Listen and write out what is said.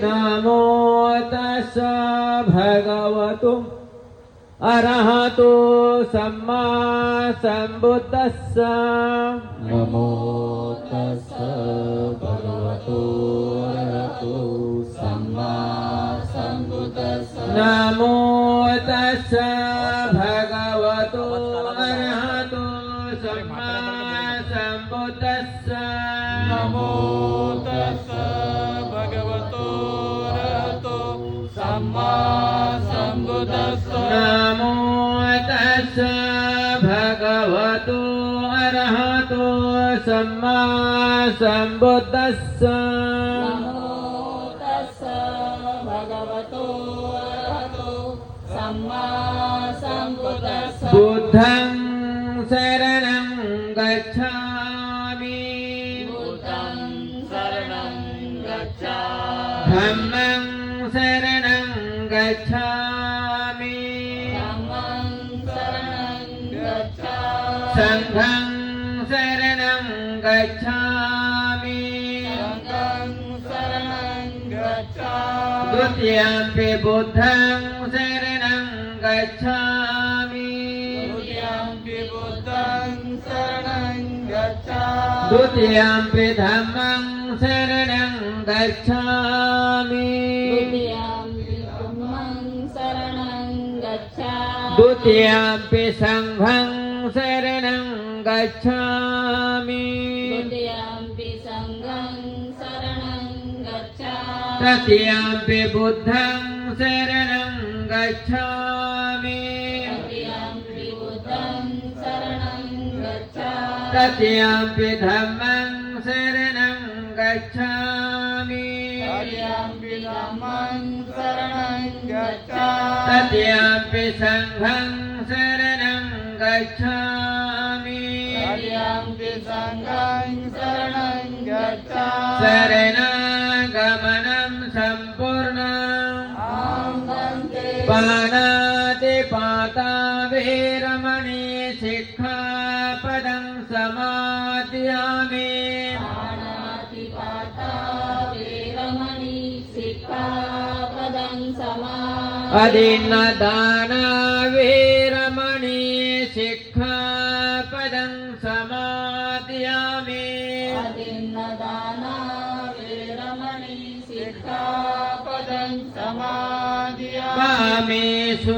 नमो तस्सा भगवतो अरहतो सम्मा सम्बुद्धस्सा नमो तस्सा भगवतो अरहतो सम्मा सम्बुद्धस्सा नमो तस्सा भगवतो अरहतो सम्मा सम्बुद्धस्सा नमो तस्सा भगवतो अरहतो सम्मा सम्बुद्धस्सा नमो तस्सा भगवतो अरहतो सम्मा सम्बुद्धस्सा नमो तस्सा भगवतो अरहतो सम्मा सम्बुद्धस्सा बुद्धं शरणं गच्छामि बुद्धं शरणं गच्छामि धम्मं शरणं गच्छामि धम्मं शरणं गच्छामि संघं शरणं गच्छामि संघं शरणं गच्छामि द्वितीयम्पि बुद्धं शरणं गच्छामि द्वितीयम्पि बुद्धं शरणं गच्छामि द्वितीयम्पि धम्मं शरणं गच्छामि द्वितीयम्पि धम्मं शरणं गच्छामि द्वितीयम्पि संघं शरणं गच्छामि द्वितीयम्पि संघं शरणं गच्छामि तृतीयम्पि बुद्धं शरणं गच्छामि तृतीयम्पि बुद्धं शरणं गच्छामि तृतीयम्पि धम्मं शरणं गच्छामि तृतीयम्पि धम्मं शरणं गच्छामि तृतीयम्पि संघं शरणं गच्छामि तृतीयम्पि संघं शरणं गच्छामि शरणागमनं सम्पूर्णम् वन्दे पाणातिपाता वीरमणि शिक्षापदं समादयामि पाणातिपाता वीरमणि सिक्खापदं समादयामि अदिन्नदाना वीरमणि शिक्षापदं समादयामि अदिन्नदाना वीरमणि सिक्खापदं समादयामि कामेषु